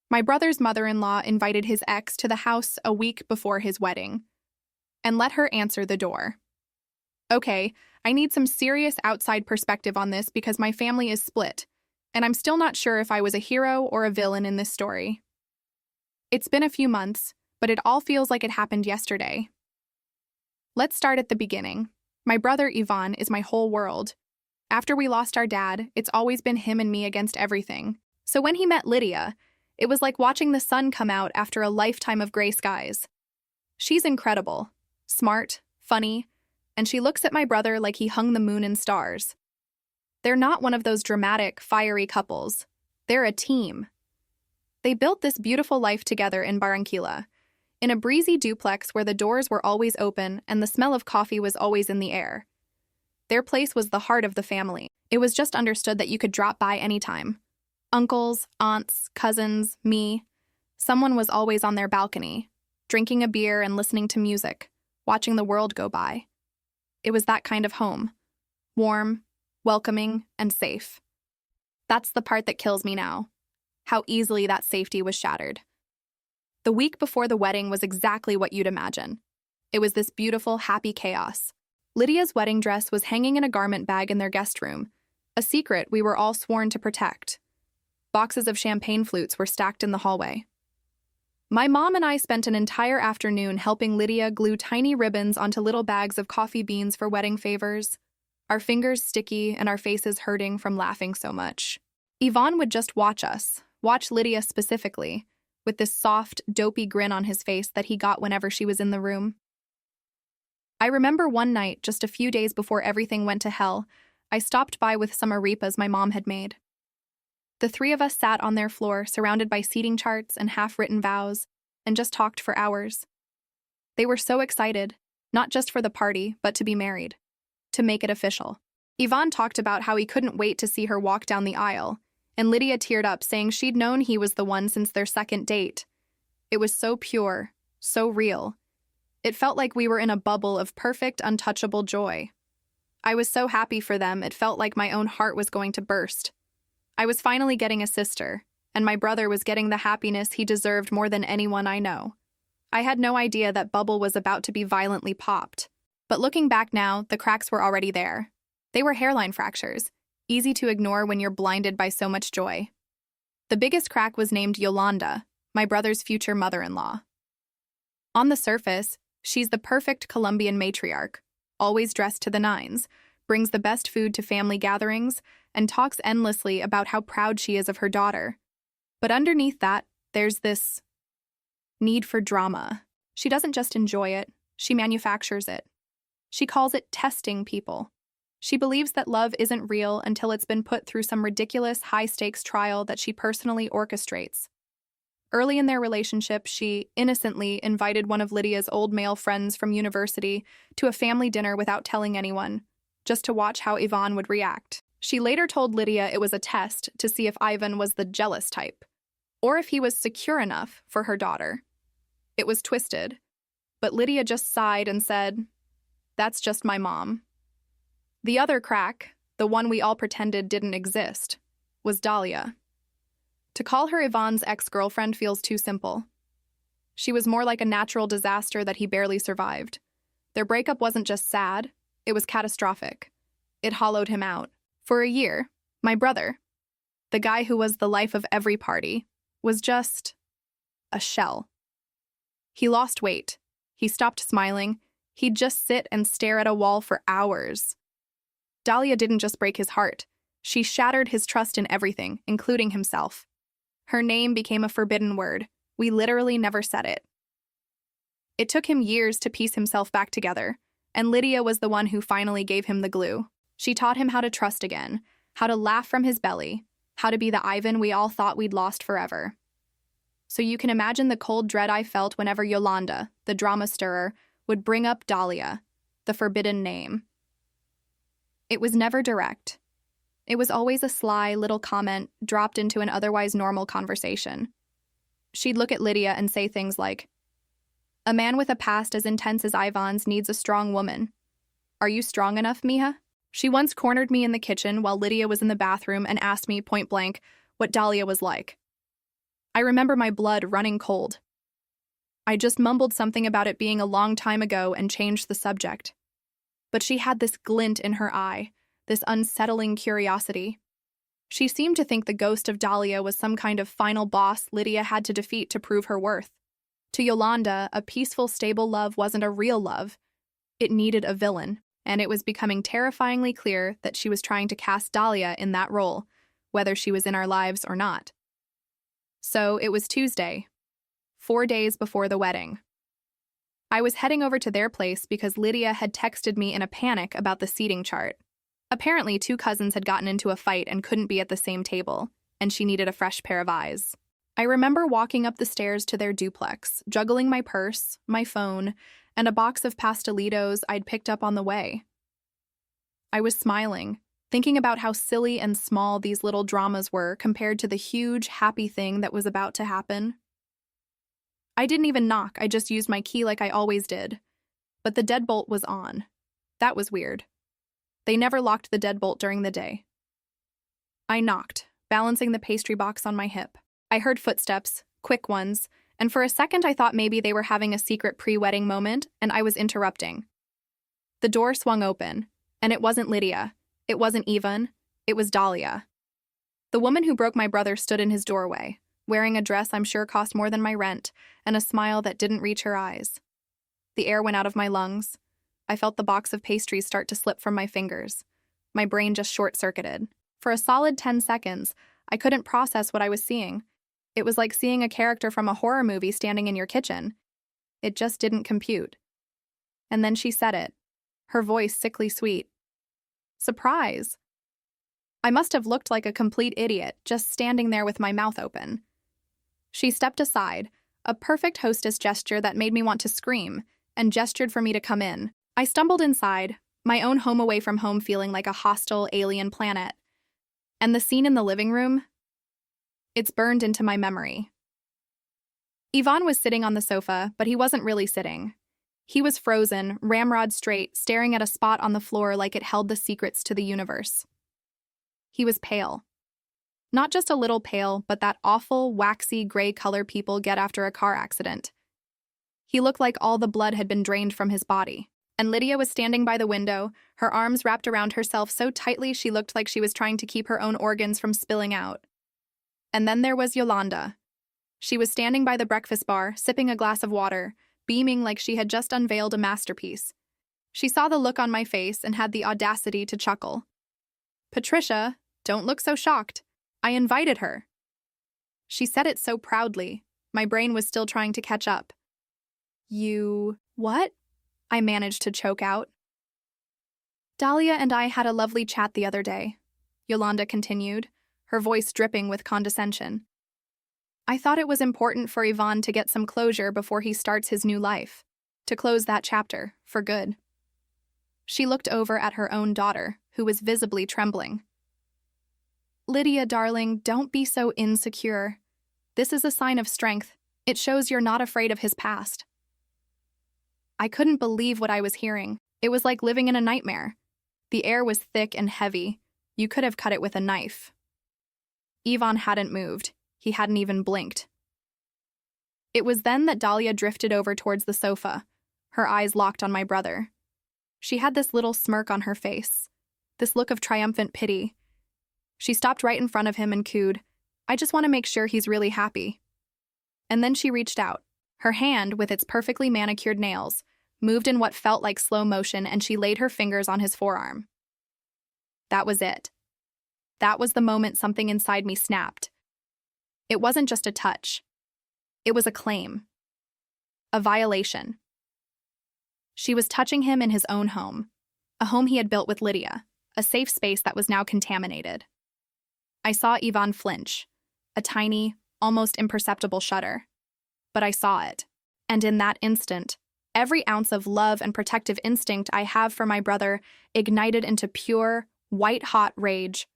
My brother's mother-in-law invited his ex to the house a week before his wedding and let her answer the door. Okay, I need some serious outside perspective on this because my family is split, and I'm still not sure if I was a hero or a villain in this story. It's been a few months, but it all feels like it happened yesterday. Let's start at the beginning. My brother Ivan is my whole world. After we lost our dad, it's always been him and me against everything. So when he met Lydia, it was like watching the sun come out after a lifetime of gray skies. She's incredible, smart, funny, and she looks at my brother like he hung the moon in stars. They're not one of those dramatic, fiery couples. They're a team. They built this beautiful life together in Barranquilla, in a breezy duplex where the doors were always open and the smell of coffee was always in the air. Their place was the heart of the family. It was just understood that you could drop by anytime. Uncles, aunts, cousins, me. Someone was always on their balcony, drinking a beer and listening to music, watching the world go by. It was that kind of home. Warm, welcoming, and safe. That's the part that kills me now. How easily that safety was shattered. The week before the wedding was exactly what you'd imagine. It was this beautiful, happy chaos. Lydia's wedding dress was hanging in a garment bag in their guest room, a secret we were all sworn to protect. Boxes of champagne flutes were stacked in the hallway. My mom and I spent an entire afternoon helping Lydia glue tiny ribbons onto little bags of coffee beans for wedding favors, our fingers sticky and our faces hurting from laughing so much. Ivan would just watch us, watch Lydia specifically, with this soft, dopey grin on his face that he got whenever she was in the room. I remember one night, just a few days before everything went to hell, I stopped by with some arepas my mom had made. The three of us sat on their floor, surrounded by seating charts and half-written vows, and just talked for hours. They were so excited, not just for the party, but to be married, to make it official. Ivan talked about how he couldn't wait to see her walk down the aisle, and Lydia teared up, saying she'd known he was the one since their second date. It was so pure, so real. It felt like we were in a bubble of perfect, untouchable joy. I was so happy for them, it felt like my own heart was going to burst. I was finally getting a sister, and my brother was getting the happiness he deserved more than anyone I know. I had no idea that bubble was about to be violently popped. But looking back now, the cracks were already there. They were hairline fractures, easy to ignore when you're blinded by so much joy. The biggest crack was named Yolanda, my brother's future mother-in-law. On the surface, she's the perfect Colombian matriarch, always dressed to the nines, brings the best food to family gatherings, and talks endlessly about how proud she is of her daughter. But underneath that, there's this need for drama. She doesn't just enjoy it, she manufactures it. She calls it testing people. She believes that love isn't real until it's been put through some ridiculous high-stakes trial that she personally orchestrates. Early in their relationship, she innocently invited one of Lydia's old male friends from university to a family dinner without telling anyone, just to watch how Ivan would react. She later told Lydia it was a test to see if Ivan was the jealous type, or if he was secure enough for her daughter. It was twisted, but Lydia just sighed and said, "That's just my mom." The other crack, the one we all pretended didn't exist, was Dahlia. To call her Ivan's ex-girlfriend feels too simple. She was more like a natural disaster that he barely survived. Their breakup wasn't just sad, it was catastrophic. It hollowed him out. For a year, my brother, the guy who was the life of every party, was just a shell. He lost weight. He stopped smiling. He'd just sit and stare at a wall for hours. Dahlia didn't just break his heart. She shattered his trust in everything, including himself. Her name became a forbidden word. We literally never said it. It took him years to piece himself back together, and Lydia was the one who finally gave him the glue. She taught him how to trust again, how to laugh from his belly, how to be the Ivan we all thought we'd lost forever. So you can imagine the cold dread I felt whenever Yolanda, the drama stirrer, would bring up Dahlia, the forbidden name. It was never direct. It was always a sly little comment dropped into an otherwise normal conversation. She'd look at Lydia and say things like, "A man with a past as intense as Ivan's needs a strong woman. Are you strong enough, mija?" She once cornered me in the kitchen while Lydia was in the bathroom and asked me point blank what Dahlia was like. I remember my blood running cold. I just mumbled something about it being a long time ago and changed the subject. But she had this glint in her eye, this unsettling curiosity. She seemed to think the ghost of Dahlia was some kind of final boss Lydia had to defeat to prove her worth. To Yolanda, a peaceful, stable love wasn't a real love. It needed a villain, and it was becoming terrifyingly clear that she was trying to cast Dahlia in that role, whether she was in our lives or not. So it was Tuesday, 4 days before the wedding. I was heading over to their place because Lydia had texted me in a panic about the seating chart. Apparently, 2 cousins had gotten into a fight and couldn't be at the same table, and she needed a fresh pair of eyes. I remember walking up the stairs to their duplex, juggling my purse, my phone, and a box of pastelitos I'd picked up on the way. I was smiling, thinking about how silly and small these little dramas were compared to the huge, happy thing that was about to happen. I didn't even knock, I just used my key like I always did. But the deadbolt was on. That was weird. They never locked the deadbolt during the day. I knocked, balancing the pastry box on my hip. I heard footsteps, quick ones, and for a second I thought maybe they were having a secret pre-wedding moment and I was interrupting. The door swung open, and it wasn't Lydia. It wasn't Ivan. It was Dahlia. The woman who broke my brother stood in his doorway, wearing a dress I'm sure cost more than my rent, and a smile that didn't reach her eyes. The air went out of my lungs. I felt the box of pastries start to slip from my fingers. My brain just short-circuited. For a solid 10 seconds, I couldn't process what I was seeing. It was like seeing a character from a horror movie standing in your kitchen. It just didn't compute. And then she said it, her voice sickly sweet. Surprise! I must have looked like a complete idiot, just standing there with my mouth open. She stepped aside, a perfect hostess gesture that made me want to scream, and gestured for me to come in. I stumbled inside, my own home away from home feeling like a hostile alien planet. And the scene in the living room? It's burned into my memory. Ivan was sitting on the sofa, but he wasn't really sitting. He was frozen, ramrod straight, staring at a spot on the floor like it held the secrets to the universe. He was pale. Not just a little pale, but that awful, waxy gray color people get after a car accident. He looked like all the blood had been drained from his body. And Lydia was standing by the window, her arms wrapped around herself so tightly she looked like she was trying to keep her own organs from spilling out. And then there was Yolanda. She was standing by the breakfast bar, sipping a glass of water, beaming like she had just unveiled a masterpiece. She saw the look on my face and had the audacity to chuckle. "Patricia, don't look so shocked. I invited her." She said it so proudly. My brain was still trying to catch up. "You... what?" I managed to choke out. "Dahlia and I had a lovely chat the other day," Yolanda continued, her voice dripping with condescension. "I thought it was important for Ivan to get some closure before he starts his new life, to close that chapter, for good." She looked over at her own daughter, who was visibly trembling. "Lydia, darling, don't be so insecure. This is a sign of strength. It shows you're not afraid of his past." I couldn't believe what I was hearing. It was like living in a nightmare. The air was thick and heavy. You could have cut it with a knife. Ivan hadn't moved. He hadn't even blinked. It was then that Dahlia drifted over towards the sofa, her eyes locked on my brother. She had this little smirk on her face, this look of triumphant pity. She stopped right in front of him and cooed, "I just want to make sure he's really happy." And then she reached out. Her hand, with its perfectly manicured nails, moved in what felt like slow motion, and she laid her fingers on his forearm. That was it. That was the moment something inside me snapped. It wasn't just a touch. It was a claim. A violation. She was touching him in his own home, a home he had built with Lydia, a safe space that was now contaminated. I saw Ivan flinch, a tiny, almost imperceptible shudder. But I saw it, and in that instant, every ounce of love and protective instinct I have for my brother ignited into pure, white-hot rage.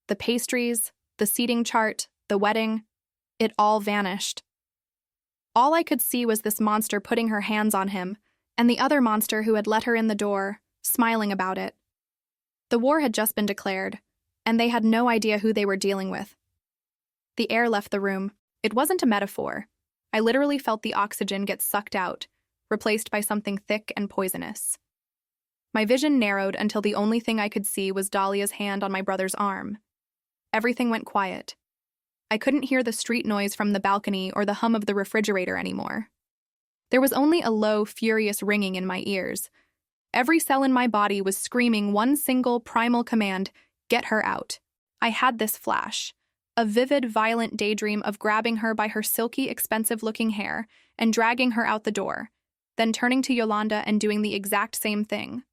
The pastries, the seating chart, the wedding, it all vanished. All I could see was this monster putting her hands on him, and the other monster who had let her in the door, smiling about it. The war had just been declared, and they had no idea who they were dealing with. The air left the room. It wasn't a metaphor. I literally felt the oxygen get sucked out, replaced by something thick and poisonous. My vision narrowed until the only thing I could see was Dahlia's hand on my brother's arm. Everything went quiet. I couldn't hear the street noise from the balcony or the hum of the refrigerator anymore. There was only a low, furious ringing in my ears. Every cell in my body was screaming one single primal command: get her out. I had this flash, a vivid, violent daydream of grabbing her by her silky, expensive-looking hair and dragging her out the door, then turning to Yolanda and doing the exact same thing.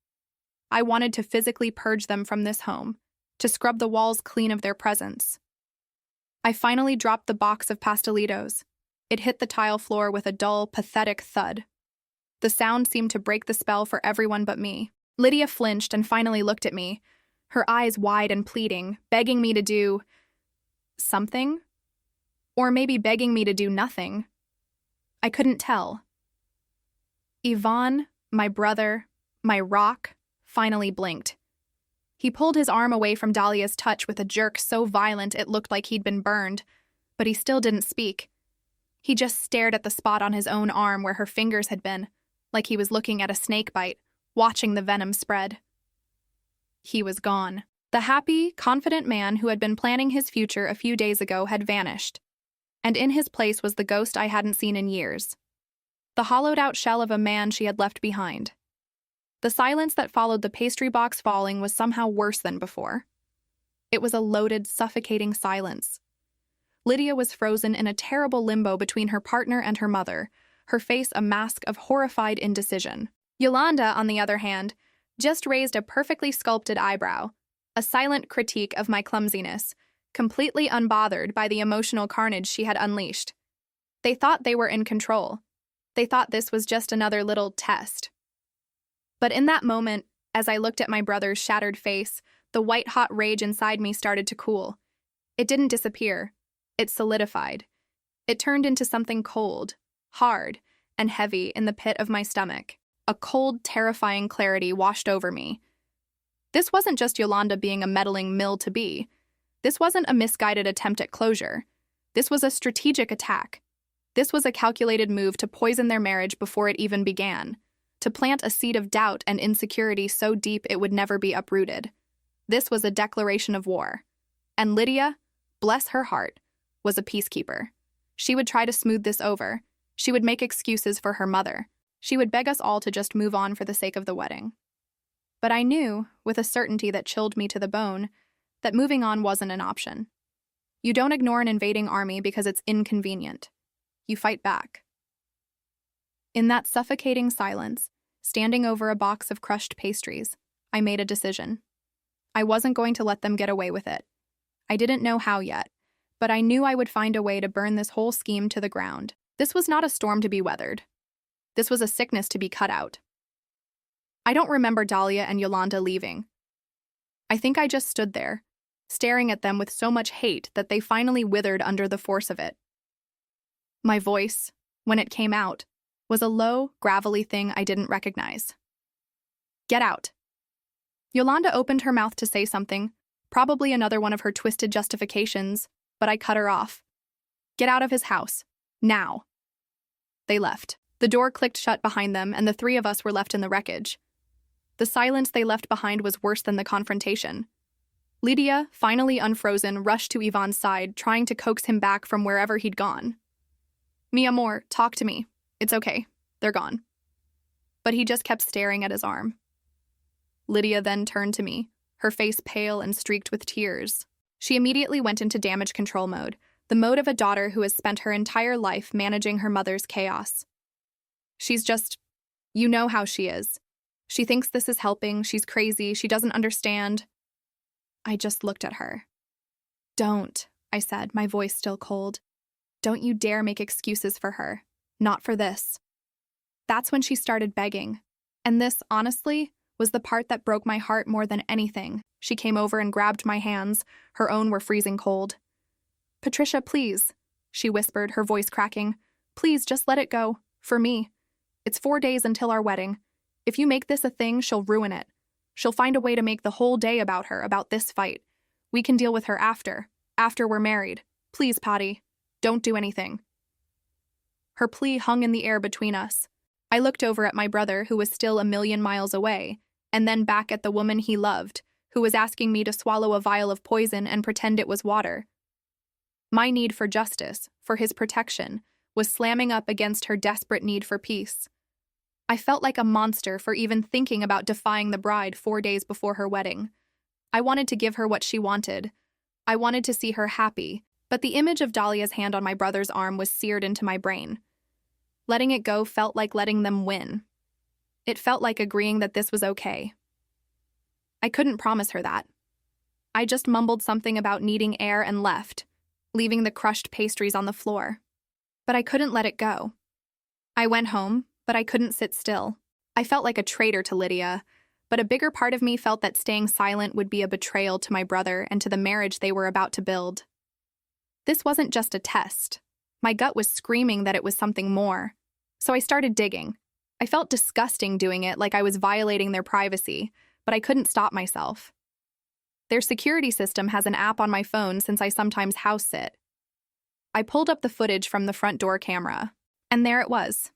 I wanted to physically purge them from this home, to scrub the walls clean of their presence. I finally dropped the box of pastelitos. It hit the tile floor with a dull, pathetic thud. The sound seemed to break the spell for everyone but me. Lydia flinched and finally looked at me, her eyes wide and pleading, begging me to do something? Or maybe begging me to do nothing. I couldn't tell. Ivan, my brother, my rock, finally blinked. He pulled his arm away from Dahlia's touch with a jerk so violent it looked like he'd been burned, but he still didn't speak. He just stared at the spot on his own arm where her fingers had been, like he was looking at a snake bite, watching the venom spread. He was gone. The happy, confident man who had been planning his future a few days ago had vanished, and in his place was the ghost I hadn't seen in years. The hollowed-out shell of a man she had left behind. The silence that followed the pastry box falling was somehow worse than before. It was a loaded, suffocating silence. Lydia was frozen in a terrible limbo between her partner and her mother, her face a mask of horrified indecision. Yolanda, on the other hand, just raised a perfectly sculpted eyebrow, a silent critique of my clumsiness, completely unbothered by the emotional carnage she had unleashed. They thought they were in control. They thought this was just another little test. But in that moment, as I looked at my brother's shattered face, the white-hot rage inside me started to cool. It didn't disappear. It solidified. It turned into something cold, hard, and heavy in the pit of my stomach. A cold, terrifying clarity washed over me. This wasn't just Yolanda being a meddling mill-to-be. This wasn't a misguided attempt at closure. This was a strategic attack. This was a calculated move to poison their marriage before it even began, to plant a seed of doubt and insecurity so deep it would never be uprooted. This was a declaration of war. And Lydia, bless her heart, was a peacekeeper. She would try to smooth this over. She would make excuses for her mother. She would beg us all to just move on for the sake of the wedding. But I knew, with a certainty that chilled me to the bone, that moving on wasn't an option. You don't ignore an invading army because it's inconvenient. You fight back. In that suffocating silence, standing over a box of crushed pastries, I made a decision. I wasn't going to let them get away with it. I didn't know how yet, but I knew I would find a way to burn this whole scheme to the ground. This was not a storm to be weathered. This was a sickness to be cut out. I don't remember Dahlia and Yolanda leaving. I think I just stood there, staring at them with so much hate that they finally withered under the force of it. My voice, when it came out, was a low, gravelly thing I didn't recognize. Get out. Yolanda opened her mouth to say something, probably another one of her twisted justifications, but I cut her off. Get out of his house. Now. They left. The door clicked shut behind them, and the three of us were left in the wreckage. The silence they left behind was worse than the confrontation. Lydia, finally unfrozen, rushed to Ivan's side, trying to coax him back from wherever he'd gone. Mi amor, talk to me. It's okay. They're gone. But he just kept staring at his arm. Lydia then turned to me, her face pale and streaked with tears. She immediately went into damage control mode, the mode of a daughter who has spent her entire life managing her mother's chaos. She's just, you know how she is. She thinks this is helping, she's crazy, she doesn't understand. I just looked at her. Don't, I said, my voice still cold. Don't you dare make excuses for her. Not for this. That's when she started begging. And this, honestly, was the part that broke my heart more than anything. She came over and grabbed my hands. Her own were freezing cold. Patricia, please, she whispered, her voice cracking. Please, just let it go. For me. It's 4 days until our wedding. If you make this a thing, she'll ruin it. She'll find a way to make the whole day about her, about this fight. We can deal with her after we're married. Please, Patty. Don't do anything. Her plea hung in the air between us. I looked over at my brother, who was still a million miles away, and then back at the woman he loved, who was asking me to swallow a vial of poison and pretend it was water. My need for justice, for his protection, was slamming up against her desperate need for peace. I felt like a monster for even thinking about defying the bride 4 days before her wedding. I wanted to give her what she wanted. I wanted to see her happy, but the image of Dahlia's hand on my brother's arm was seared into my brain. Letting it go felt like letting them win. It felt like agreeing that this was okay. I couldn't promise her that. I just mumbled something about needing air and left, leaving the crushed pastries on the floor. But I couldn't let it go. I went home, but I couldn't sit still. I felt like a traitor to Lydia, but a bigger part of me felt that staying silent would be a betrayal to my brother and to the marriage they were about to build. This wasn't just a test. My gut was screaming that it was something more. So I started digging. I felt disgusting doing it, like I was violating their privacy, but I couldn't stop myself. Their security system has an app on my phone since I sometimes house sit. I pulled up the footage from the front door camera, and there it was.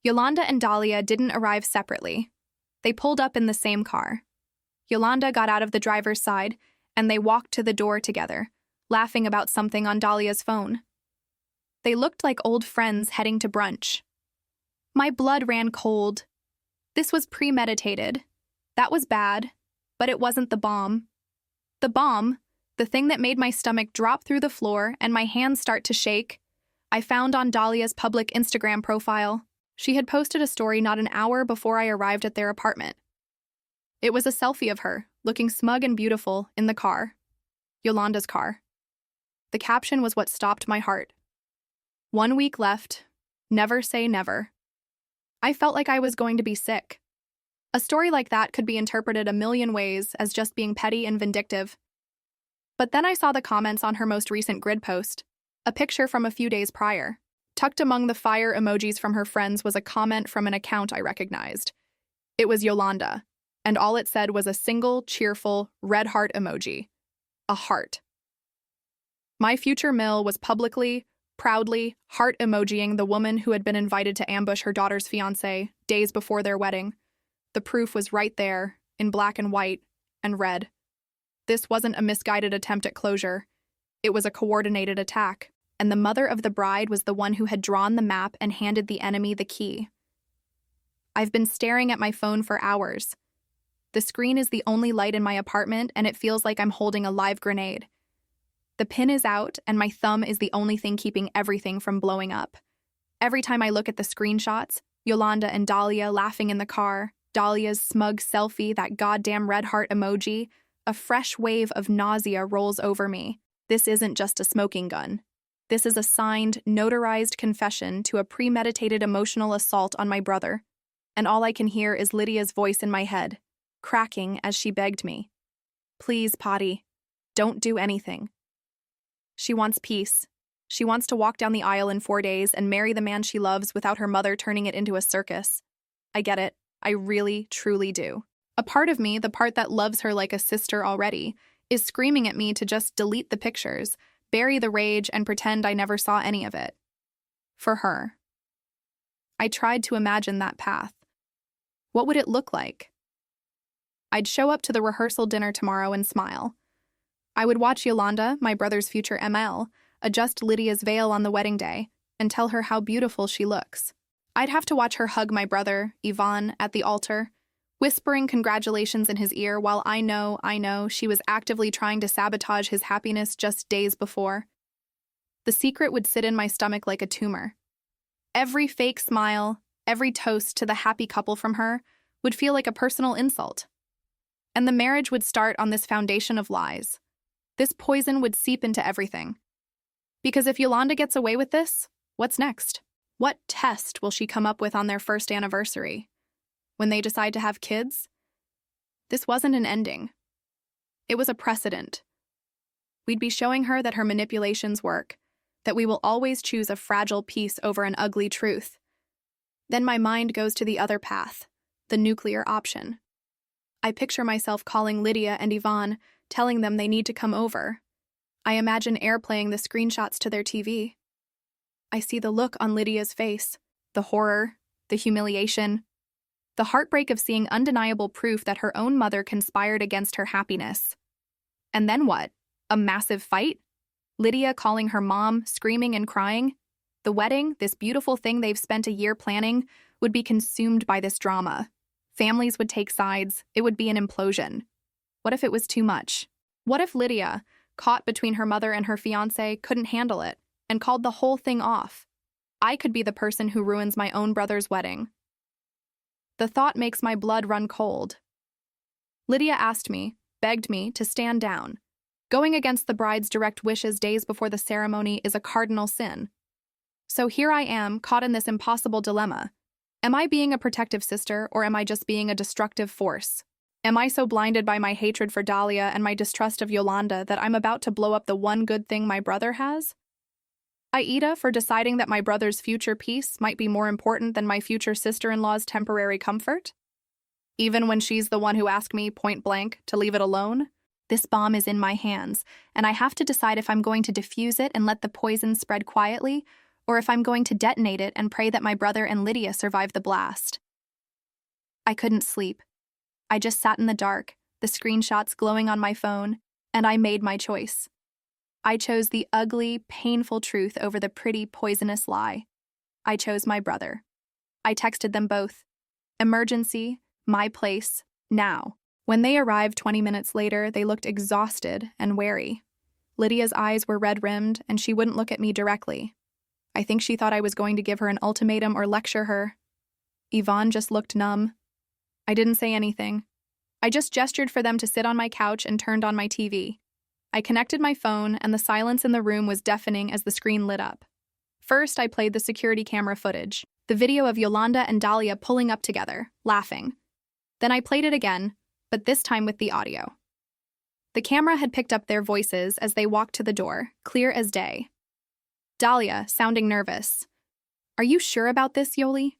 Yolanda and Dahlia didn't arrive separately. They pulled up in the same car. Yolanda got out of the driver's side, and they walked to the door together, laughing about something on Dahlia's phone. They looked like old friends heading to brunch. My blood ran cold. This was premeditated. That was bad, but it wasn't the bomb. The bomb, the thing that made my stomach drop through the floor and my hands start to shake, I found on Dahlia's public Instagram profile. She had posted a story not an hour before I arrived at their apartment. It was a selfie of her, looking smug and beautiful, in the car. Yolanda's car. The caption was what stopped my heart. 1 week left. Never say never. I felt like I was going to be sick. A story like that could be interpreted a million ways as just being petty and vindictive. But then I saw the comments on her most recent grid post, a picture from a few days prior. Tucked among the fire emojis from her friends was a comment from an account I recognized. It was Yolanda, and all it said was a single, cheerful, red heart emoji. A heart. My future Mill was publicly, proudly, heart emojiing the woman who had been invited to ambush her daughter's fiancé days before their wedding. The proof was right there, in black and white, and red. This wasn't a misguided attempt at closure. It was a coordinated attack, and the mother of the bride was the one who had drawn the map and handed the enemy the key. I've been staring at my phone for hours. The screen is the only light in my apartment, and it feels like I'm holding a live grenade. The pin is out, and my thumb is the only thing keeping everything from blowing up. Every time I look at the screenshots, Yolanda and Dahlia laughing in the car, Dahlia's smug selfie, that goddamn red heart emoji, a fresh wave of nausea rolls over me. This isn't just a smoking gun. This is a signed, notarized confession to a premeditated emotional assault on my brother, and all I can hear is Lydia's voice in my head, cracking as she begged me. Please, Potty, don't do anything. She wants peace. She wants to walk down the aisle in 4 days and marry the man she loves without her mother turning it into a circus. I get it. I really, truly do. A part of me, the part that loves her like a sister already, is screaming at me to just delete the pictures, bury the rage, and pretend I never saw any of it. For her. I tried to imagine that path. What would it look like? I'd show up to the rehearsal dinner tomorrow and smile. I would watch Yolanda, my brother's future ML, adjust Lydia's veil on the wedding day and tell her how beautiful she looks. I'd have to watch her hug my brother, Ivan, at the altar, whispering congratulations in his ear while I know she was actively trying to sabotage his happiness just days before. The secret would sit in my stomach like a tumor. Every fake smile, every toast to the happy couple from her would feel like a personal insult. And the marriage would start on this foundation of lies. This poison would seep into everything. Because if Yolanda gets away with this, what's next? What test will she come up with on their first anniversary? When they decide to have kids? This wasn't an ending. It was a precedent. We'd be showing her that her manipulations work, that we will always choose a fragile peace over an ugly truth. Then my mind goes to the other path, the nuclear option. I picture myself calling Lydia and Ivan, telling them they need to come over. I imagine airplaying the screenshots to their TV. I see the look on Lydia's face, the horror, the humiliation, the heartbreak of seeing undeniable proof that her own mother conspired against her happiness. And then what? A massive fight? Lydia calling her mom, screaming and crying? The wedding, this beautiful thing they've spent a year planning, would be consumed by this drama. Families would take sides. It would be an implosion. What if it was too much? What if Lydia, caught between her mother and her fiancé, couldn't handle it and called the whole thing off? I could be the person who ruins my own brother's wedding. The thought makes my blood run cold. Lydia asked me, begged me to stand down. Going against the bride's direct wishes days before the ceremony is a cardinal sin. So here I am, caught in this impossible dilemma. Am I being a protective sister, or am I just being a destructive force? Am I so blinded by my hatred for Dahlia and my distrust of Yolanda that I'm about to blow up the one good thing my brother has? Aida for deciding that my brother's future peace might be more important than my future sister-in-law's temporary comfort? Even when she's the one who asked me point blank to leave it alone? This bomb is in my hands, and I have to decide if I'm going to defuse it and let the poison spread quietly, or if I'm going to detonate it and pray that my brother and Lydia survive the blast. I couldn't sleep. I just sat in the dark, the screenshots glowing on my phone, and I made my choice. I chose the ugly, painful truth over the pretty, poisonous lie. I chose my brother. I texted them both. Emergency, my place, now. When they arrived 20 minutes later, they looked exhausted and wary. Lydia's eyes were red-rimmed, and she wouldn't look at me directly. I think she thought I was going to give her an ultimatum or lecture her. Yvonne just looked numb. I didn't say anything. I just gestured for them to sit on my couch and turned on my TV. I connected my phone, and the silence in the room was deafening as the screen lit up. First, I played the security camera footage, the video of Yolanda and Dahlia pulling up together, laughing. Then I played it again, but this time with the audio. The camera had picked up their voices as they walked to the door, clear as day. Dahlia, sounding nervous. "Are you sure about this, Yoli?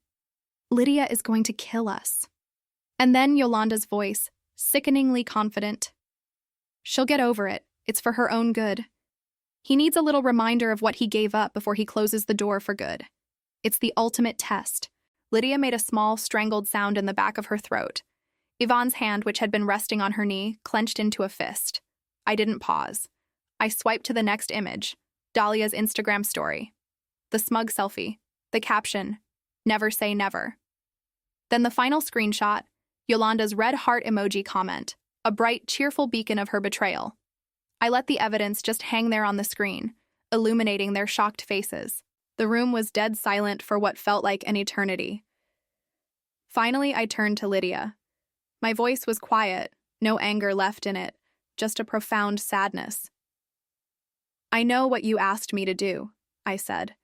Lydia is going to kill us." And then Yolanda's voice, sickeningly confident. "She'll get over it. It's for her own good. He needs a little reminder of what he gave up before he closes the door for good. It's the ultimate test." Lydia made a small, strangled sound in the back of her throat. Yvonne's hand, which had been resting on her knee, clenched into a fist. I didn't pause. I swiped to the next image, Dahlia's Instagram story. The smug selfie, the caption, "Never say never." Then the final screenshot, Yolanda's red heart emoji comment, a bright, cheerful beacon of her betrayal. I let the evidence just hang there on the screen, illuminating their shocked faces. The room was dead silent for what felt like an eternity. Finally, I turned to Lydia. My voice was quiet, no anger left in it, just a profound sadness. "I know what you asked me to do," I said,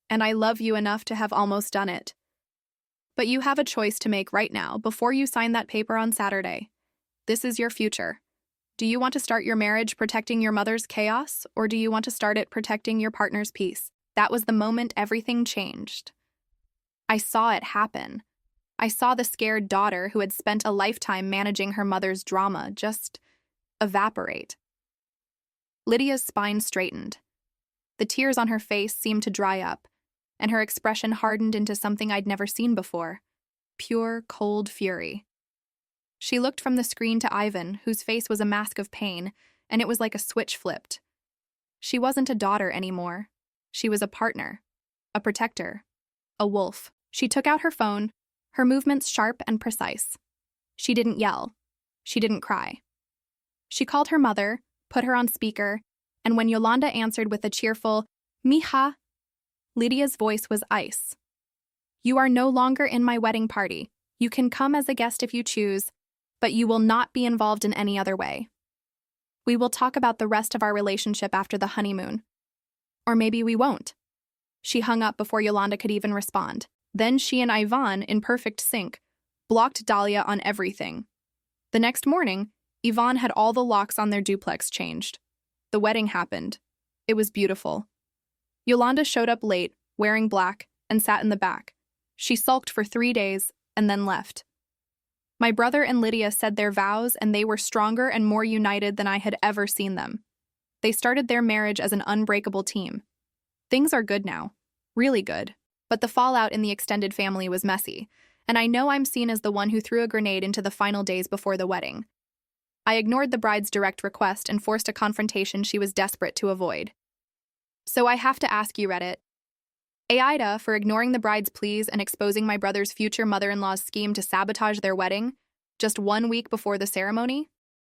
"and I love you enough to have almost done it. But you have a choice to make right now before you sign that paper on Saturday. This is your future. Do you want to start your marriage protecting your mother's chaos, or do you want to start it protecting your partner's peace?" That was the moment everything changed. I saw it happen. I saw the scared daughter who had spent a lifetime managing her mother's drama just evaporate. Lydia's spine straightened. The tears on her face seemed to dry up, and her expression hardened into something I'd never seen before. Pure, cold fury. She looked from the screen to Ivan, whose face was a mask of pain, and it was like a switch flipped. She wasn't a daughter anymore. She was a partner, a protector, a wolf. She took out her phone, her movements sharp and precise. She didn't yell. She didn't cry. She called her mother, put her on speaker, and when Yolanda answered with a cheerful, "Mija," Lydia's voice was ice. "You are no longer in my wedding party. You can come as a guest if you choose, but you will not be involved in any other way. We will talk about the rest of our relationship after the honeymoon. Or maybe we won't." She hung up before Yolanda could even respond. Then she and Ivan, in perfect sync, blocked Dahlia on everything. The next morning, Yvonne had all the locks on their duplex changed. The wedding happened. It was beautiful. Yolanda showed up late, wearing black, and sat in the back. She sulked for 3 days and then left. My brother and Lydia said their vows, and they were stronger and more united than I had ever seen them. They started their marriage as an unbreakable team. Things are good now. Really good. But the fallout in the extended family was messy, and I know I'm seen as the one who threw a grenade into the final days before the wedding. I ignored the bride's direct request and forced a confrontation she was desperate to avoid. So I have to ask you, Reddit, Aida, for ignoring the bride's pleas and exposing my brother's future mother-in-law's scheme to sabotage their wedding just 1 week before the ceremony?